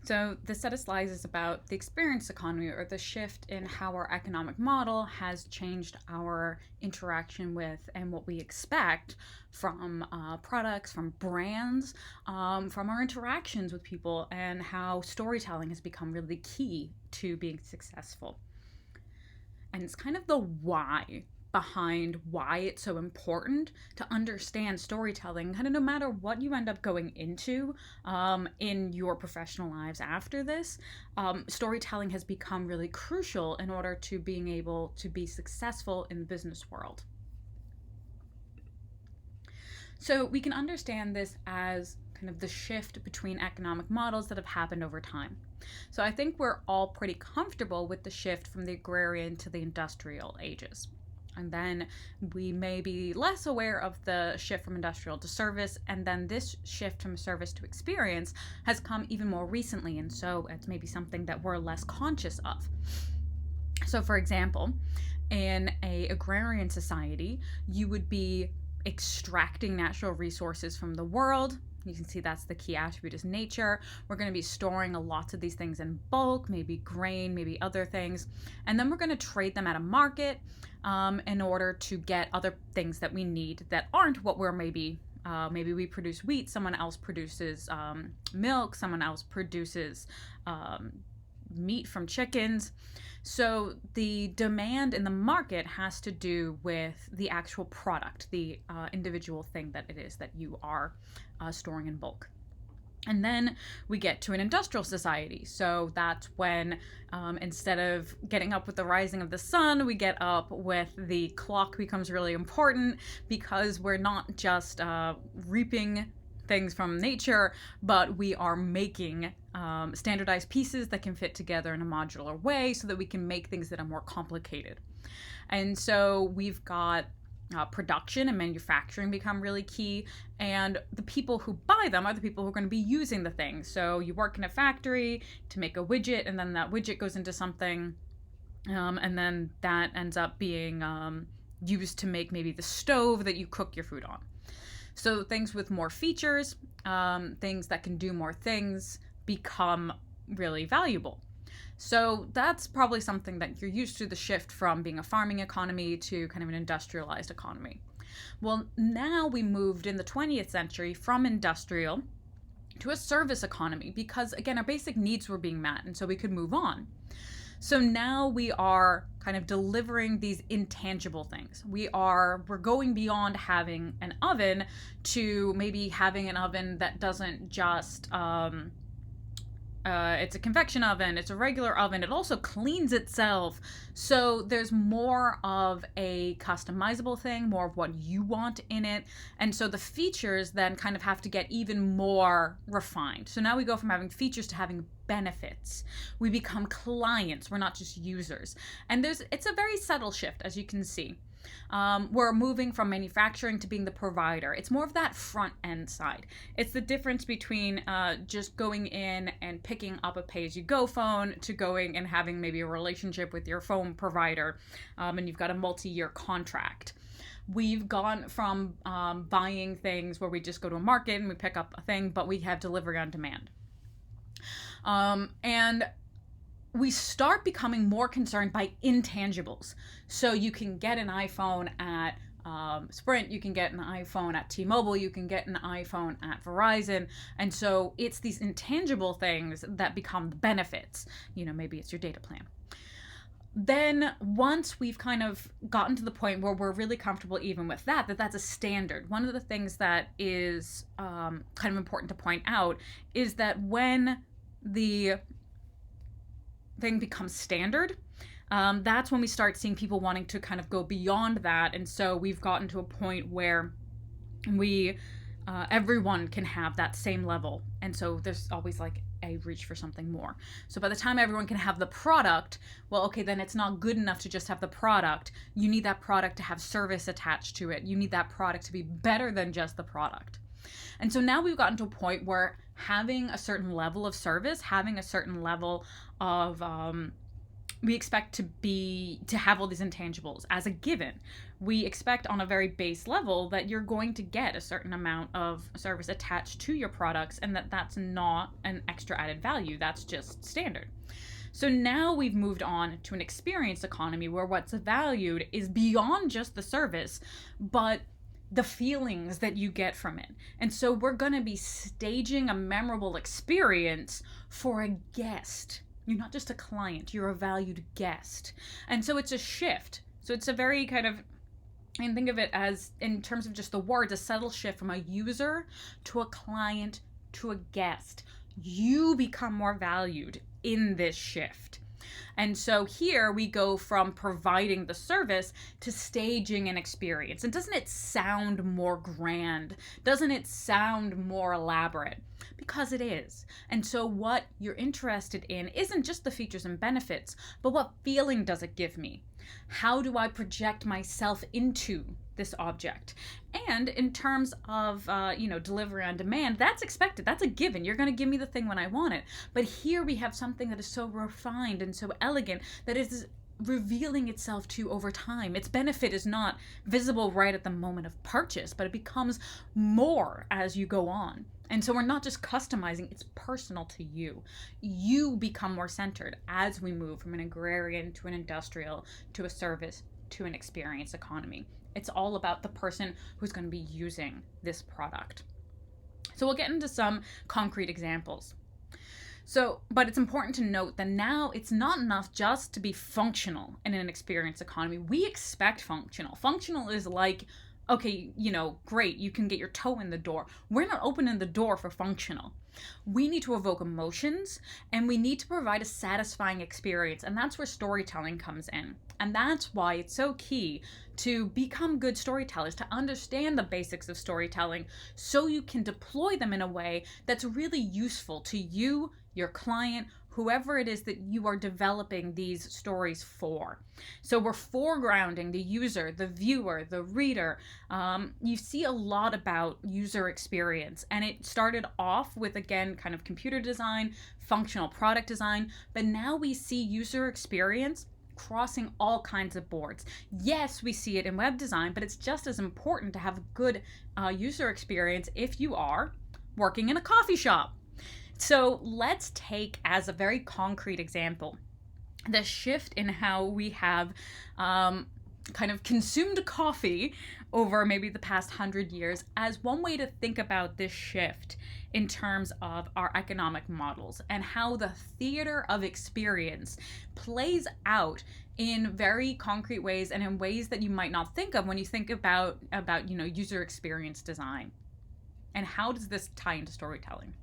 So this set of slides is about the experience economy, or the shift in how our economic model has changed our interaction with and what we expect from products, from brands, from our interactions with people, and how storytelling has become really key to being successful. And it's kind of the why behind why it's so important to understand storytelling, kind of no matter what you end up going into in your professional lives after this. Storytelling has become really crucial in order to being able to be successful in the business world. So we can understand this as kind of the shift between economic models that have happened over time. So I think we're all pretty comfortable with the shift from the agrarian to the industrial ages. And then we may be less aware of the shift from industrial to service. And then this shift from service to experience has come even more recently. And so it's maybe something that we're less conscious of. So, for example, in a agrarian society, you would be extracting natural resources from the world. You can see that's the key attribute is nature. We're going to be storing a lot of these things in bulk, maybe grain, maybe other things. And then we're going to trade them at a market in order to get other things that we need that aren't what we're maybe we produce wheat, someone else produces milk, someone else produces meat from chickens. So the demand in the market has to do with the actual product, the individual thing that it is that you are storing in bulk. And then we get to an industrial society. So that's when instead of getting up with the rising of the sun, we get up with the clock becomes really important because we're not just reaping things from nature, but we are making standardized pieces that can fit together in a modular way so that we can make things that are more complicated. And so we've got production and manufacturing become really key, and the people who buy them are the people who are going to be using the things. So you work in a factory to make a widget, and then that widget goes into something, and then that ends up being used to make maybe the stove that you cook your food on. So things with more features, things that can do more things become really valuable. So that's probably something that you're used to, the shift from being a farming economy to kind of an industrialized economy. Well, now we moved in the 20th century from industrial to a service economy because, again, our basic needs were being met, and so we could move on. So now we are kind of delivering these intangible things. We're going beyond having an oven to maybe having an oven that doesn't just it's a convection oven, it's a regular oven, it also cleans itself. So there's more of a customizable thing, more of what you want in it. And so the features then kind of have to get even more refined. So now we go from having features to having benefits. We become clients, we're not just users. And it's a very subtle shift, as you can see. We're moving from manufacturing to being the provider. It's more of that front end side. It's the difference between just going in and picking up a pay-as-you-go phone to going and having maybe a relationship with your phone provider, and you've got a multi-year contract. We've gone from buying things where we just go to a market and we pick up a thing, but we have delivery on demand. And we start becoming more concerned by intangibles. So you can get an iPhone at Sprint, you can get an iPhone at T-Mobile, you can get an iPhone at Verizon. And so it's these intangible things that become the benefits. Maybe it's your data plan. Then once we've kind of gotten to the point where we're really comfortable even with that's a standard. One of the things that is kind of important to point out is that when the thing becomes standard, that's when we start seeing people wanting to kind of go beyond that. And so we've gotten to a point where everyone can have that same level. And so there's always like a reach for something more. So by the time everyone can have the product, well, okay, then it's not good enough to just have the product. You need that product to have service attached to it. You need that product to be better than just the product. And so now we've gotten to a point where having a certain level of service, having a certain level of we expect to have all these intangibles as a given. We expect on a very base level that you're going to get a certain amount of service attached to your products, and that's not an extra added value. That's just standard. So now we've moved on to an experience economy where what's valued is beyond just the service, but the feelings that you get from it. And so we're going to be staging a memorable experience for a guest. You're not just a client, you're a valued guest. And so it's a shift. So it's a very kind of, and think of it as, in terms of just the words, a subtle shift from a user to a client to a guest. You become more valued in this shift. And so here we go from providing the service to staging an experience. And doesn't it sound more grand? Doesn't it sound more elaborate? Because it is. And so what you're interested in isn't just the features and benefits, but what feeling does it give me? How do I project myself into this object? And in terms of, delivery on demand, that's expected. That's a given. You're going to give me the thing when I want it. But here we have something that is so refined and so elegant that is revealing itself to you over time. Its benefit is not visible right at the moment of purchase, but it becomes more as you go on. And so we're not just customizing, it's personal to you. You become more centered as we move from an agrarian to an industrial to a service to an experience economy. It's all about the person who's going to be using this product. So we'll get into some concrete examples. But it's important to note that now it's not enough just to be functional in an experience economy. We expect functional. Functional is like, okay, great, you can get your toe in the door. We're not opening the door for functional. We need to evoke emotions, and we need to provide a satisfying experience, and that's where storytelling comes in. And that's why it's so key to become good storytellers, to understand the basics of storytelling so you can deploy them in a way that's really useful to you, your client, whoever it is that you are developing these stories for. So we're foregrounding the user, the viewer, the reader. You see a lot about user experience, and it started off with, again, kind of computer design, functional product design, but now we see user experience crossing all kinds of boards. Yes, we see it in web design, but it's just as important to have a good user experience if you are working in a coffee shop. So let's take as a very concrete example the shift in how we have kind of consumed coffee over maybe the past 100 years as one way to think about this shift in terms of our economic models and how the theater of experience plays out in very concrete ways and in ways that you might not think of when you think about user experience design. And how does this tie into storytelling?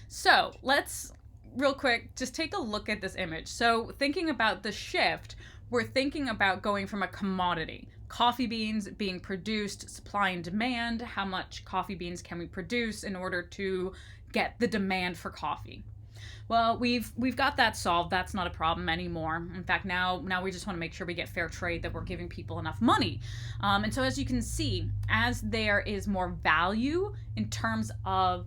So let's real quick just take a look at this image. So thinking about the shift, we're thinking about going from a commodity, coffee beans being produced, supply and demand, how much coffee beans can we produce in order to get the demand for coffee. Well, we've got that solved. That's not a problem anymore. In fact, now we just want to make sure we get fair trade, that we're giving people enough money. And so as you can see, as there is more value in terms of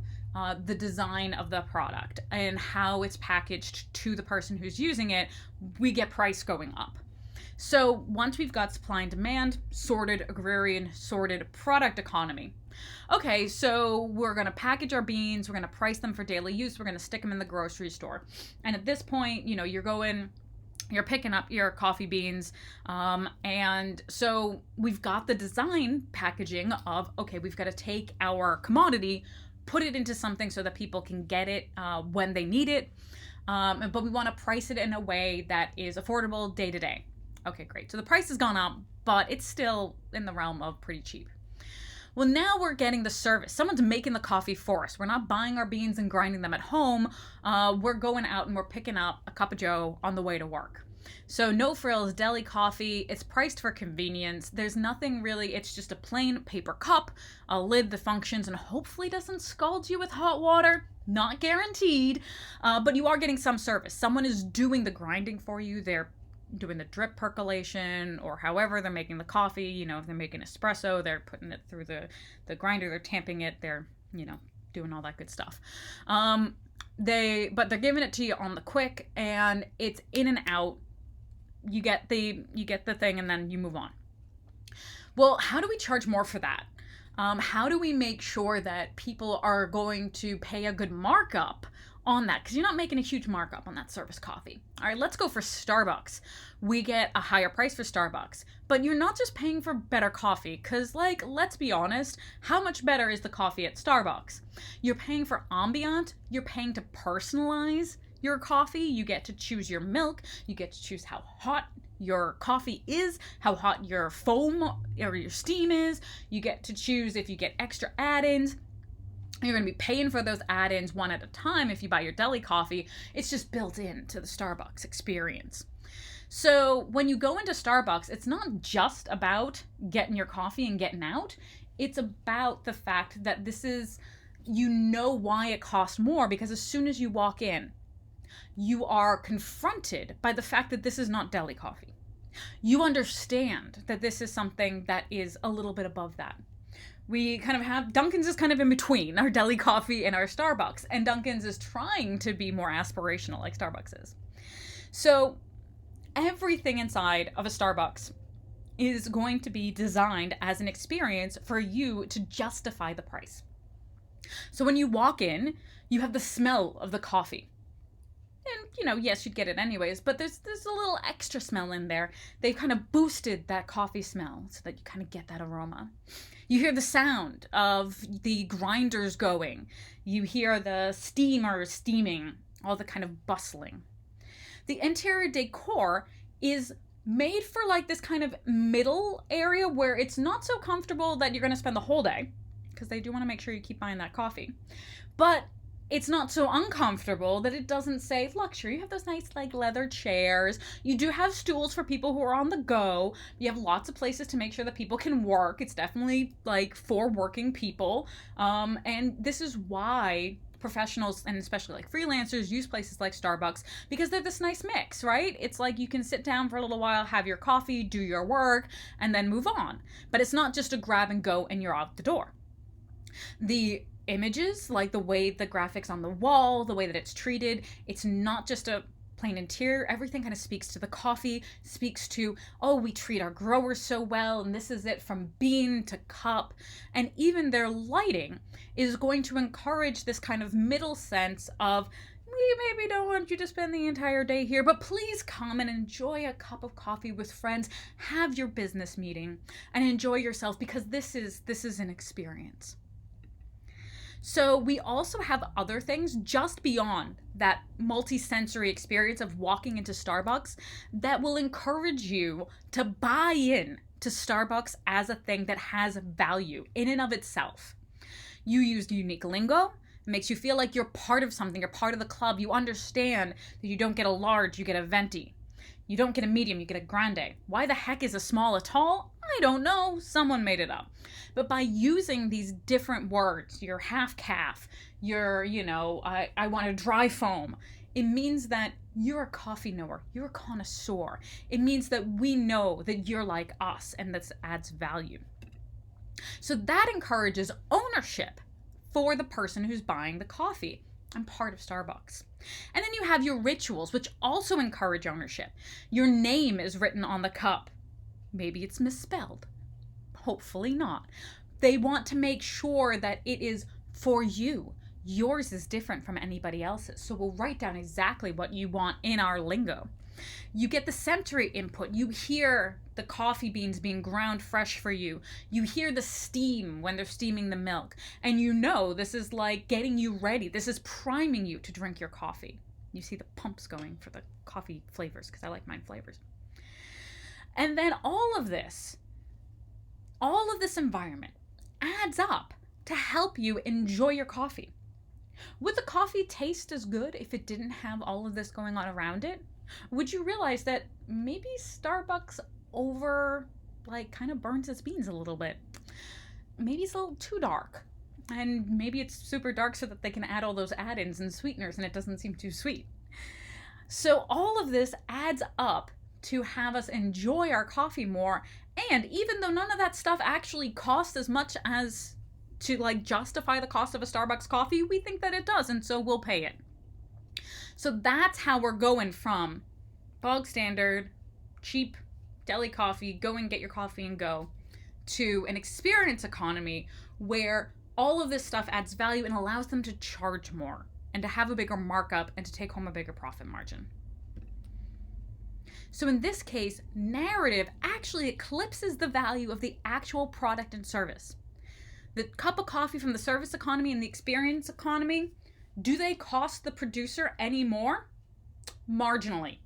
the design of the product and how it's packaged to the person who's using it, we get price going up. So once we've got supply and demand, sorted agrarian, sorted product economy. Okay, so we're going to package our beans, we're going to price them for daily use, we're going to stick them in the grocery store. And at this point, you're picking up your coffee beans, and so we've got the design packaging of, okay, we've got to take our commodity, put it into something so that people can get it when they need it, but we want to price it in a way that is affordable day to day. Okay, great. So the price has gone up, but it's still in the realm of pretty cheap. Well, now we're getting the service. Someone's making the coffee for us. We're not buying our beans and grinding them at home. We're going out and we're picking up a cup of joe on the way to work. So no frills, deli coffee. It's priced for convenience. There's nothing really. It's just a plain paper cup, a lid that functions and hopefully doesn't scald you with hot water. Not guaranteed, but you are getting some service. Someone is doing the grinding for you. They're doing the drip percolation, or however they're making the coffee. If they're making espresso, they're putting it through the grinder, they're tamping it, they're doing all that good stuff. but they're giving it to you on the quick, and it's in and out. You get the thing, and then you move on. Well, how do we charge more for that? How do we make sure that people are going to pay a good markup on that? Because you're not making a huge markup on that service coffee. All right, let's go for Starbucks. We get a higher price for Starbucks, but you're not just paying for better coffee, because, like, let's be honest, how much better is the coffee at Starbucks? You're paying for ambient, you're paying to personalize your coffee. You get to choose your milk, you get to choose how hot your coffee is, how hot your foam or your steam is. You get to choose if you get extra add-ins. You're going to be paying for those add-ins one at a time if you buy your deli coffee. It's just built into the Starbucks experience. So when you go into Starbucks, it's not just about getting your coffee and getting out. It's about the fact that this is, you know why it costs more, because as soon as you walk in, you are confronted by the fact that this is not deli coffee. You understand that this is something that is a little bit above that. We kind of have, Dunkin's is kind of in between our deli coffee and our Starbucks, and Dunkin's is trying to be more aspirational like Starbucks is. So everything inside of a Starbucks is going to be designed as an experience for you to justify the price. So when you walk in, you have the smell of the coffee. And, yes, you'd get it anyways, but there's a little extra smell in there. They've kind of boosted that coffee smell so that you kind of get that aroma. You hear the sound of the grinders going. You hear the steamers steaming, all the kind of bustling. The interior decor is made for like this kind of middle area where it's not so comfortable that you're going to spend the whole day, because they do want to make sure you keep buying that coffee. But it's not so uncomfortable that it doesn't say luxury. You have those nice like leather chairs. You do have stools for people who are on the go. You have lots of places to make sure that people can work. It's definitely like for working people. And this is why professionals and especially like freelancers use places like Starbucks, because they're this nice mix, right? It's like you can sit down for a little while, have your coffee, do your work, and then move on. But it's not just a grab and go and you're out the door. The images, like the way the graphics on the wall, the way that it's treated, it's not just a plain interior. Everything kind of speaks to the coffee, speaks to, oh, we treat our growers so well, and this is it from bean to cup. And even their lighting is going to encourage this kind of middle sense of, we maybe don't want you to spend the entire day here, but please come and enjoy a cup of coffee with friends, have your business meeting, and enjoy yourself, because this is an experience. So we also have other things just beyond that multi-sensory experience of walking into Starbucks that will encourage you to buy in to Starbucks as a thing that has value in and of itself. You use unique lingo. It makes you feel like you're part of something. You're part of the club. You understand that you don't get a large, you get a venti. You don't get a medium, you get a grande. Why the heck is a small a tall? I don't know. Someone made it up. But by using these different words, your half calf, your, I want a dry foam, it means that you're a coffee knower. You're a connoisseur. It means that we know that you're like us, and this adds value. So that encourages ownership for the person who's buying the coffee. I'm part of Starbucks. And then you have your rituals, which also encourage ownership. Your name is written on the cup. Maybe it's misspelled. Hopefully not. They want to make sure that it is for you. Yours is different from anybody else's. So we'll write down exactly what you want in our lingo. You get the sensory input. You hear the coffee beans being ground fresh for you. You hear the steam when they're steaming the milk. And you know this is like getting you ready. This is priming you to drink your coffee. You see the pumps going for the coffee flavors, because I like mine flavors. And then all of this environment adds up to help you enjoy your coffee. Would the coffee taste as good if it didn't have all of this going on around it? Would you realize that maybe Starbucks kind of burns its beans a little bit? Maybe it's a little too dark. And maybe it's super dark so that they can add all those add-ins and sweeteners and it doesn't seem too sweet. So all of this adds up to have us enjoy our coffee more. And even though none of that stuff actually costs as much as to justify the cost of a Starbucks coffee, we think that it does, and so we'll pay it. So that's how we're going from bog standard, cheap deli coffee, go and get your coffee and go, to an experience economy where all of this stuff adds value and allows them to charge more and to have a bigger markup and to take home a bigger profit margin. So in this case, narrative actually eclipses the value of the actual product and service. The cup of coffee from the service economy and the experience economy, do they cost the producer any more? Marginally.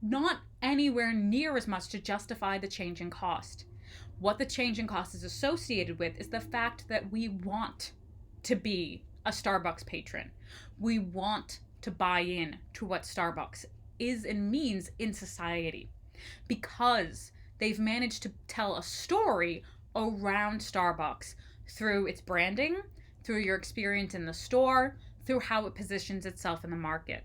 Not anywhere near as much to justify the change in cost. What the change in cost is associated with is the fact that we want to be a Starbucks patron. We want to buy in to what Starbucks is and means in society because they've managed to tell a story around Starbucks through its branding, through your experience in the store, through how it positions itself in the market.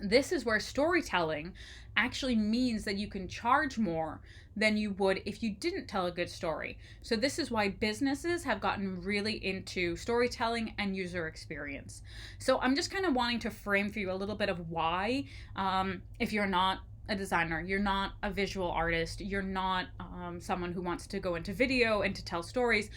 This is where storytelling actually means that you can charge more than you would if you didn't tell a good story. So this is why businesses have gotten really into storytelling and user experience. So I'm just kind of wanting to frame for you a little bit of why, if you're not a designer, you're not a visual artist, you're not someone who wants to go into video and to tell stories,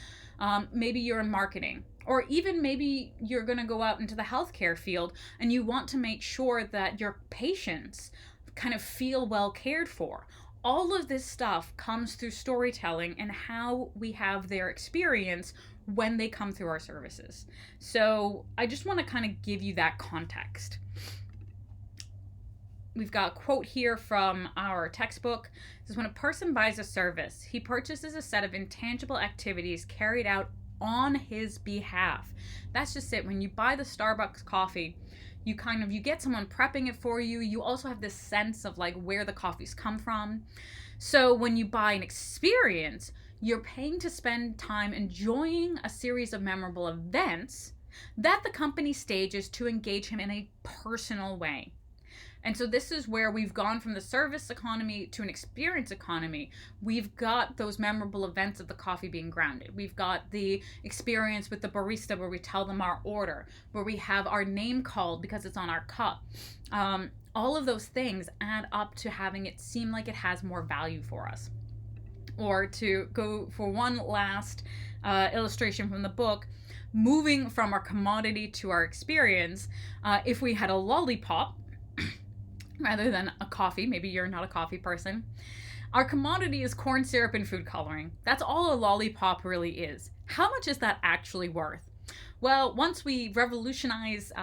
maybe you're in marketing, or even maybe you're going to go out into the healthcare field and you want to make sure that your patients kind of feel well cared for. All of this stuff comes through storytelling and how we have their experience when they come through our services. So I just want to kind of give you that context. We've got a quote here from our textbook. It says, when a person buys a service, he purchases a set of intangible activities carried out on his behalf. That's just it. When you buy the Starbucks coffee, you get someone prepping it for you. You also have this sense of like where the coffee's come from. So when you buy an experience, you're paying to spend time enjoying a series of memorable events that the company stages to engage him in a personal way. And so this is where we've gone from the service economy to an experience economy. We've got those memorable events of the coffee being grounded. We've got the experience with the barista where we tell them our order, where we have our name called because it's on our cup. All of those things add up to having it seem like it has more value for us. Or to go for one last illustration from the book, moving from our commodity to our experience, if we had a lollipop, rather than a coffee, maybe you're not a coffee person. Our commodity is corn syrup and food coloring. That's all a lollipop really is. How much is that actually worth? Well, once we revolutionize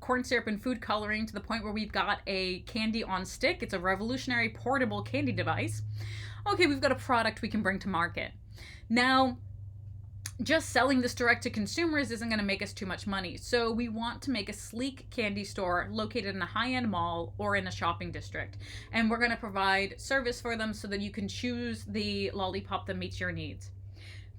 corn syrup and food coloring to the point where we've got a candy on stick, it's a revolutionary portable candy device. Okay, we've got a product we can bring to market. Now, just selling this direct to consumers isn't going to make us too much money. So we want to make a sleek candy store located in a high-end mall or in a shopping district. And we're going to provide service for them so that you can choose the lollipop that meets your needs.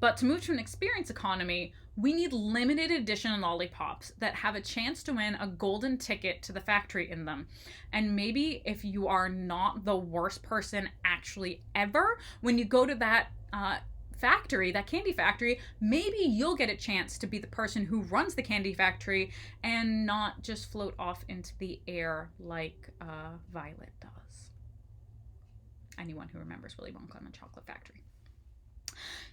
But to move to an experience economy, we need limited edition lollipops that have a chance to win a golden ticket to the factory in them. And maybe if you are not the worst person actually ever, when you go to that factory, that candy factory, maybe you'll get a chance to be the person who runs the candy factory and not just float off into the air like Violet does. Anyone who remembers Willy Wonka and the Chocolate Factory.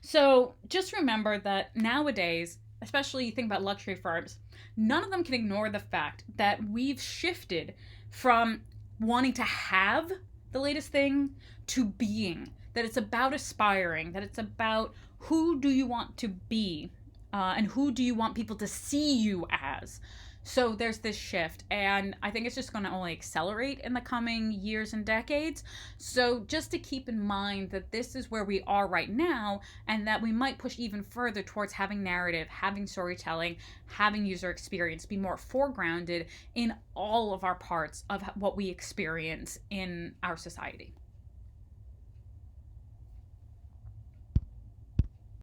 So just remember that nowadays, especially you think about luxury firms, none of them can ignore the fact that we've shifted from wanting to have the latest thing to being. That it's about aspiring, that it's about who do you want to be and who do you want people to see you as. So there's this shift, and I think it's just going to only accelerate in the coming years and decades. So just to keep in mind that this is where we are right now, and that we might push even further towards having narrative, having storytelling, having user experience be more foregrounded in all of our parts of what we experience in our society.